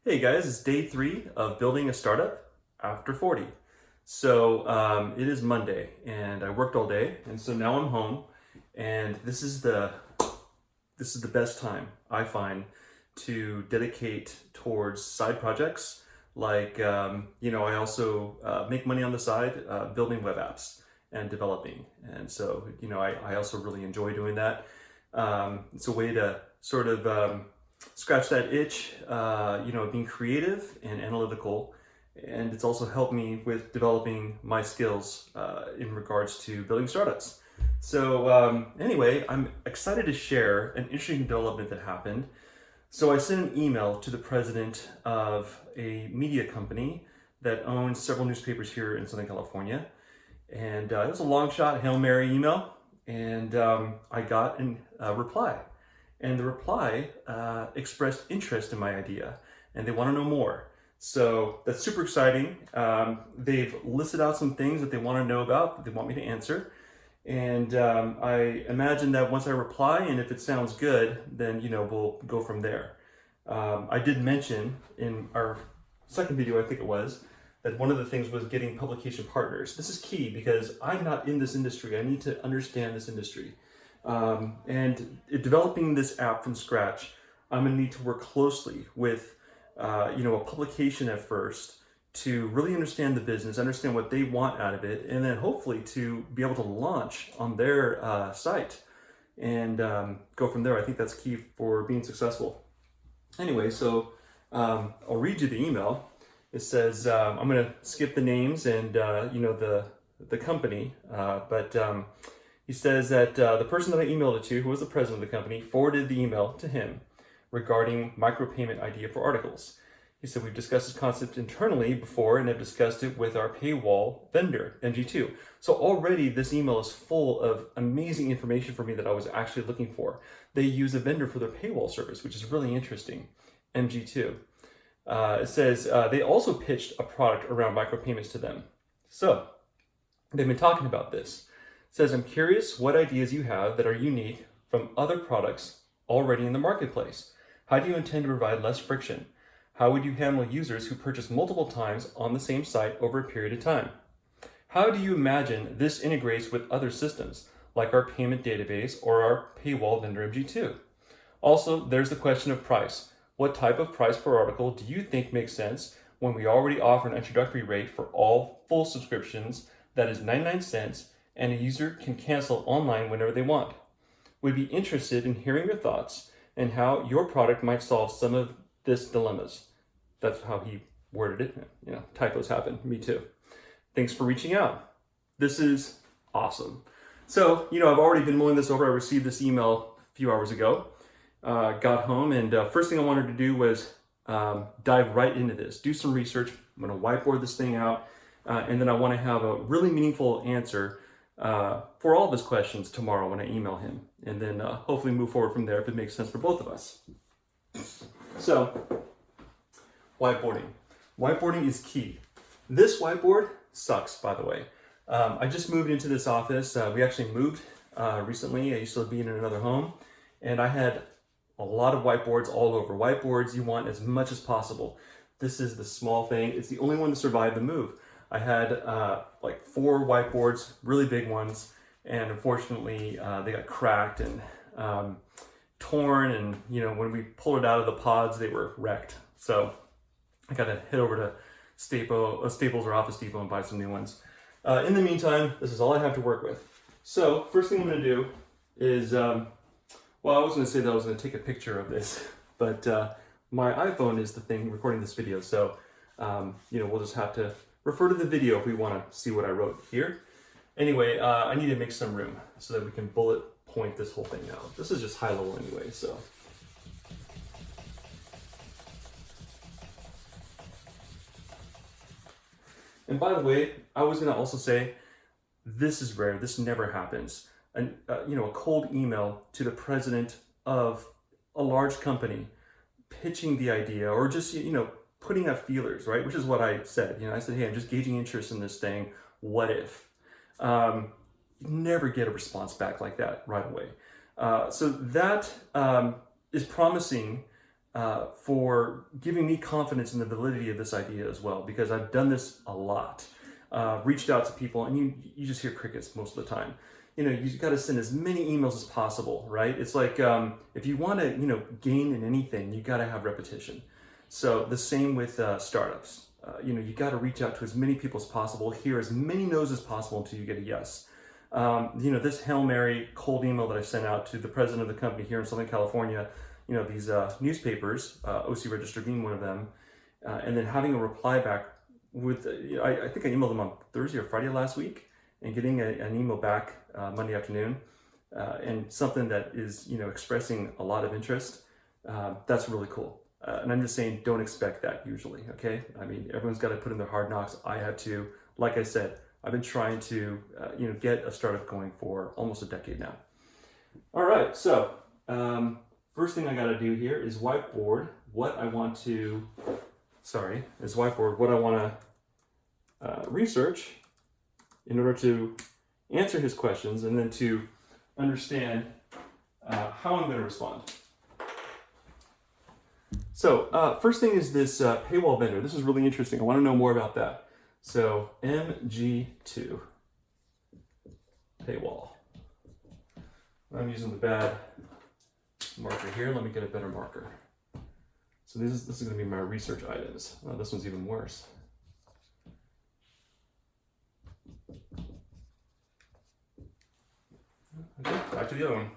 Hey guys, it's day 3 of building a startup after 40. So it is Monday and I worked all day, and so now I'm home, and this is the best time I find to dedicate towards side projects. Like I also make money on the side building web apps and developing, and so I also really enjoy doing that. It's a way to sort of scratch that itch, being creative and analytical. And it's also helped me with developing my skills in regards to building startups. So, I'm excited to share an interesting development that happened. So, I sent an email to the president of a media company that owns several newspapers here in Southern California. And it was a long shot Hail Mary email. And I got a reply. And the reply expressed interest in my idea, and they want to know more. So that's super exciting. They've listed out some things that they want to know about, that they want me to answer. And I imagine that once I reply, and if it sounds good, then we'll go from there. I did mention in our second video, I think it was, that one of the things was getting publication partners. This is key because I'm not in this industry. I need to understand this industry. And developing this app from scratch, I'm going to need to work closely with, a publication at first to really understand the business, understand what they want out of it, and then hopefully to be able to launch on their site and go from there. I think that's key for being successful. Anyway, so I'll read you the email. It says, I'm going to skip the names and, the company, but he says that the person that I emailed it to, who was the president of the company, forwarded the email to him regarding micropayment idea for articles. He said, we've discussed this concept internally before and have discussed it with our paywall vendor, MG2. So already this email is full of amazing information for me that I was actually looking for. They use a vendor for their paywall service, which is really interesting, MG2. It says they also pitched a product around micropayments to them. So they've been talking about this. It says, I'm curious what ideas you have that are unique from other products already in the marketplace. How do you intend to provide less friction? How would you handle users who purchase multiple times on the same site over a period of time? How do you imagine this integrates with other systems, like our payment database or our paywall vendor MG2? Also, there's the question of price. What type of price per article do you think makes sense when we already offer an introductory rate for all full subscriptions that is 99 cents, and a user can cancel online whenever they want? We'd be interested in hearing your thoughts and how your product might solve some of this dilemmas. That's how he worded it. Typos happen, me too. Thanks for reaching out. This is awesome. So, I've already been mulling this over. I received this email a few hours ago, got home, and first thing I wanted to do was dive right into this, do some research. I'm going to whiteboard this thing out, and then I want to have a really meaningful answer for all of his questions tomorrow when I email him, and then hopefully move forward from there if it makes sense for both of us. So, whiteboarding. Whiteboarding is key. This whiteboard sucks, by the way. I just moved into this office. We actually moved recently. I used to be in another home, and I had a lot of whiteboards all over. Whiteboards, you want as much as possible. This is the small thing. It's the only one to survive the move. I had like 4 whiteboards, really big ones, and unfortunately they got cracked and torn, and when we pulled it out of the pods, they were wrecked. So I got to head over to Staples or Office Depot and buy some new ones. In the meantime, this is all I have to work with. So first thing I'm going to do is, I was going to say that I was going to take a picture of this, but my iPhone is the thing recording this video, so we'll just have to refer to the video if we want to see what I wrote here. Anyway, I need to make some room so that we can bullet point this whole thing out. This is just high level anyway, so. And by the way, I was going to also say, this is rare. This never happens. A cold email to the president of a large company pitching the idea, or just, putting out feelers, right? Which is what I said. I said, hey, I'm just gauging interest in this thing. What if? Never get a response back like that right away. So that is promising for giving me confidence in the validity of this idea as well, because I've done this a lot. Reached out to people, and you just hear crickets most of the time. You got to send as many emails as possible, right? It's like if you want to, gain in anything, you got to have repetition. So the same with startups. You got to reach out to as many people as possible, hear as many no's as possible until you get a yes. This Hail Mary cold email that I sent out to the president of the company here in Southern California, these newspapers, OC Register being one of them, and then having a reply back with, I think I emailed them on Thursday or Friday last week, and getting an email back Monday afternoon, and something that is, expressing a lot of interest. That's really cool. And I'm just saying, don't expect that usually, okay? I mean, everyone's got to put in their hard knocks. I have to. Like I said, I've been trying to, get a startup going for almost a decade now. All right, so first thing I got to do here is whiteboard what I want to research in order to answer his questions, and then to understand how I'm going to respond. So first thing is this paywall vendor. This is really interesting. I want to know more about that. So MG2 paywall. I'm using the bad marker here. Let me get a better marker. So this is going to be my research items. Oh, this one's even worse. Okay, back to the other one.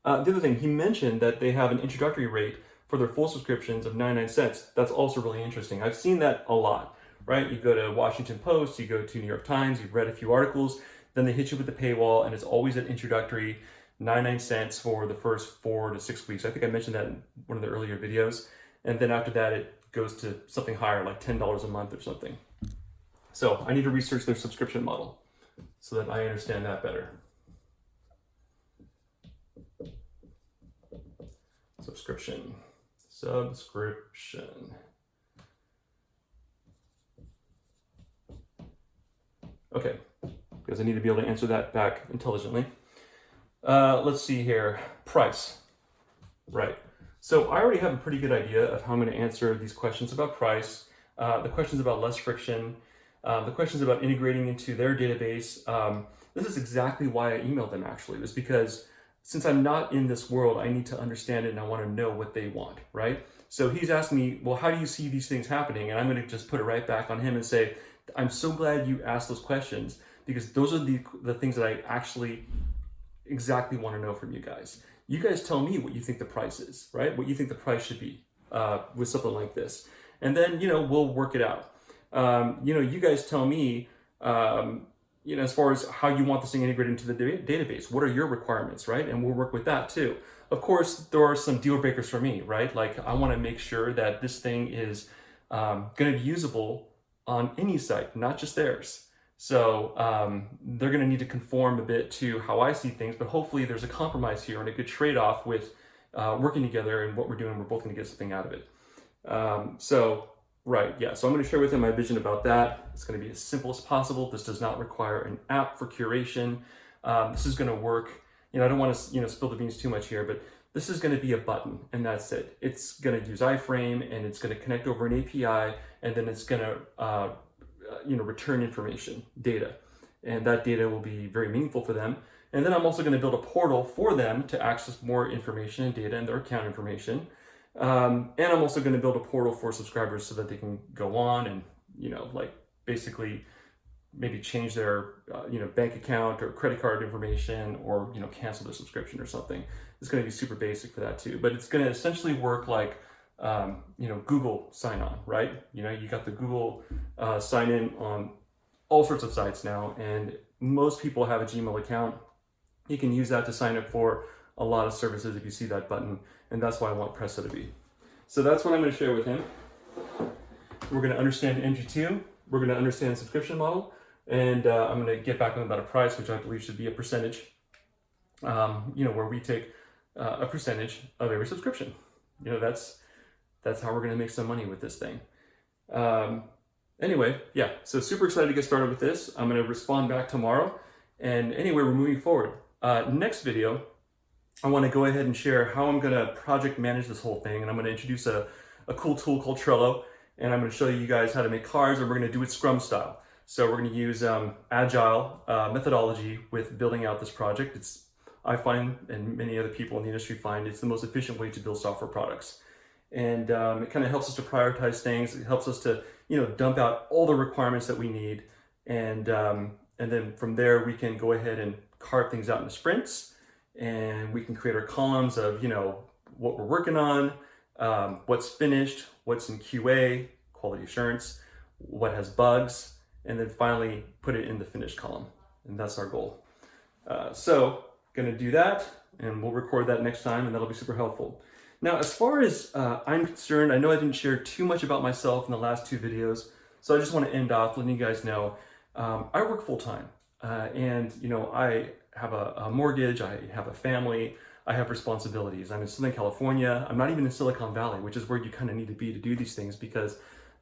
The other thing, he mentioned that they have an introductory rate for their full subscriptions of 99 cents. That's also really interesting. I've seen that a lot, right? You go to Washington Post, you go to New York Times, you've read a few articles, then they hit you with the paywall, and it's always an introductory 99 cents for the first 4 to 6 weeks. I think I mentioned that in one of the earlier videos. And then after that, it goes to something higher, like $10 a month or something. So I need to research their subscription model so that I understand that better. Subscription. Okay, because I need to be able to answer that back intelligently. Let's see here. Price. Right. So I already have a pretty good idea of how I'm going to answer these questions about price, the questions about less friction, the questions about integrating into their database. This is exactly why I emailed them, actually. It was because since I'm not in this world, I need to understand it and I want to know what they want, right? So he's asking me, well, how do you see these things happening? And I'm going to just put it right back on him and say, I'm so glad you asked those questions, because those are the things that I actually exactly want to know from you guys. You guys tell me what you think the price is, right? What you think the price should be with something like this. And then, we'll work it out. You guys tell me, as far as how you want this thing integrated into the database. What are your requirements, right? And we'll work with that too. Of course, there are some deal breakers for me, right? Like I want to make sure that this thing is going to be usable on any site, not just theirs. So they're going to need to conform a bit to how I see things, but hopefully there's a compromise here and a good trade-off with working together and what we're doing. We're both going to get something out of it. Right, yeah, so I'm going to share with him my vision about that. It's going to be as simple as possible. This does not require an app for curation. This is going to work. I don't want to spill the beans too much here, but this is going to be a button, and that's it. It's going to use iframe, and it's going to connect over an API, and then it's going to return information, data. And that data will be very meaningful for them. And then I'm also going to build a portal for them to access more information and data and their account information. And I'm also going to build a portal for subscribers so that they can go on and, basically maybe change their, bank account or credit card information, or, cancel their subscription or something. It's going to be super basic for that too. But it's going to essentially work like, Google sign on, right? You got the Google sign in on all sorts of sites now, and most people have a Gmail account. You can use that to sign up for a lot of services if you see that button, and that's why I want Presto to be. So that's what I'm going to share with him. We're going to understand MG2, we're going to understand the subscription model, and I'm going to get back on about a price, which I believe should be a percentage, where we take a percentage of every subscription. That's how we're going to make some money with this thing. Anyway, yeah, so super excited to get started with this. I'm going to respond back tomorrow, and anyway, we're moving forward. Next video, I want to go ahead and share how I'm going to project manage this whole thing. And I'm going to introduce a cool tool called Trello. And I'm going to show you guys how to make cards, and we're going to do it Scrum style. So we're going to use agile methodology with building out this project. I find, and many other people in the industry find, it's the most efficient way to build software products. And it kind of helps us to prioritize things. It helps us to, dump out all the requirements that we need. And then from there, we can go ahead and carve things out into sprints. And we can create our columns of, what we're working on, what's finished, what's in QA, quality assurance, what has bugs, and then finally put it in the finished column. And that's our goal. So gonna do that, and we'll record that next time, and that'll be super helpful. Now, as far as I'm concerned, I know I didn't share too much about myself in the last 2 videos, so I just want to end off letting you guys know I work full-time, and I have a mortgage, I have a family, I have responsibilities. I'm in Southern California. I'm not even in Silicon Valley, which is where you kind of need to be to do these things because,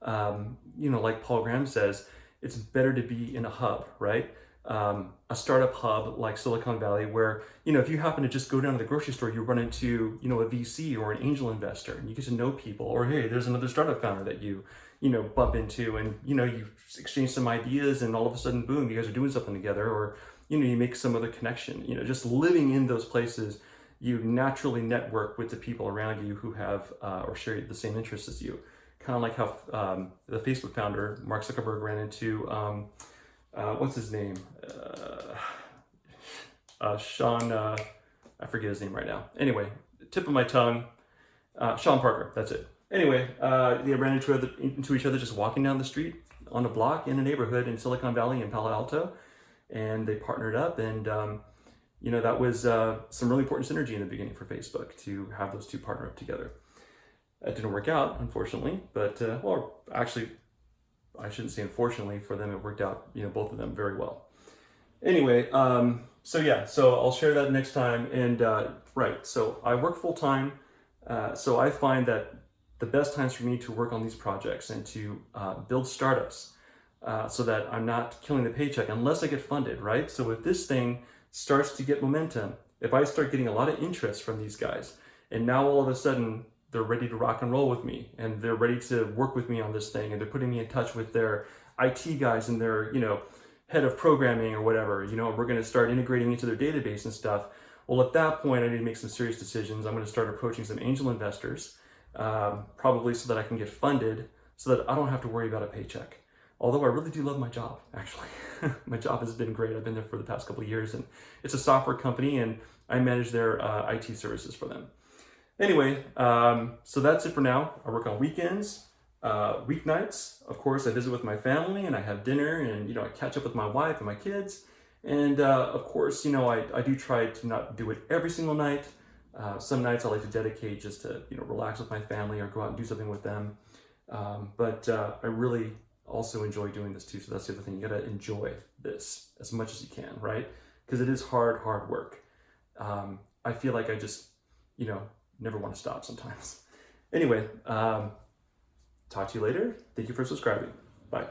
like Paul Graham says, it's better to be in a hub, right? A startup hub like Silicon Valley where, if you happen to just go down to the grocery store, you run into, a VC or an angel investor and you get to know people, or hey, there's another startup founder that you bump into and, you exchange some ideas and all of a sudden, boom, you guys are doing something together, or, you make some other connection. Just living in those places, you naturally network with the people around you who have or share the same interests as you. Kind of like how the Facebook founder, Mark Zuckerberg, ran into, what's his name? Sean, I forget his name right now. Anyway, tip of my tongue, Sean Parker, that's it. Anyway, they ran into each other just walking down the street on a block in a neighborhood in Silicon Valley in Palo Alto. And they partnered up, and that was some really important synergy in the beginning for Facebook to have those two partner up together. It didn't work out, unfortunately, but actually, I shouldn't say unfortunately for them. It worked out, both of them very well. Anyway, so I'll share that next time. And right, so I work full time, so I find that the best times for me to work on these projects and to build startups. So that I'm not killing the paycheck unless I get funded, right? So if this thing starts to get momentum, if I start getting a lot of interest from these guys, and now all of a sudden they're ready to rock and roll with me, and they're ready to work with me on this thing, and they're putting me in touch with their IT guys and their, head of programming or whatever, we're going to start integrating into their database and stuff. Well, at that point, I need to make some serious decisions. I'm going to start approaching some angel investors, probably so that I can get funded, so that I don't have to worry about a paycheck. Although I really do love my job, actually. My job has been great. I've been there for the past couple of years, and it's a software company, and I manage their IT services for them. Anyway, so that's it for now. I work on weekends, weeknights. Of course, I visit with my family, and I have dinner, and I catch up with my wife and my kids. And of course, I do try to not do it every single night. Some nights I like to dedicate just to relax with my family or go out and do something with them. But I really also enjoy doing this too. So that's the other thing. You gotta enjoy this as much as you can, right? Because it is hard work. I feel like I just, never want to stop sometimes. Anyway, talk to you later. Thank you for subscribing. Bye.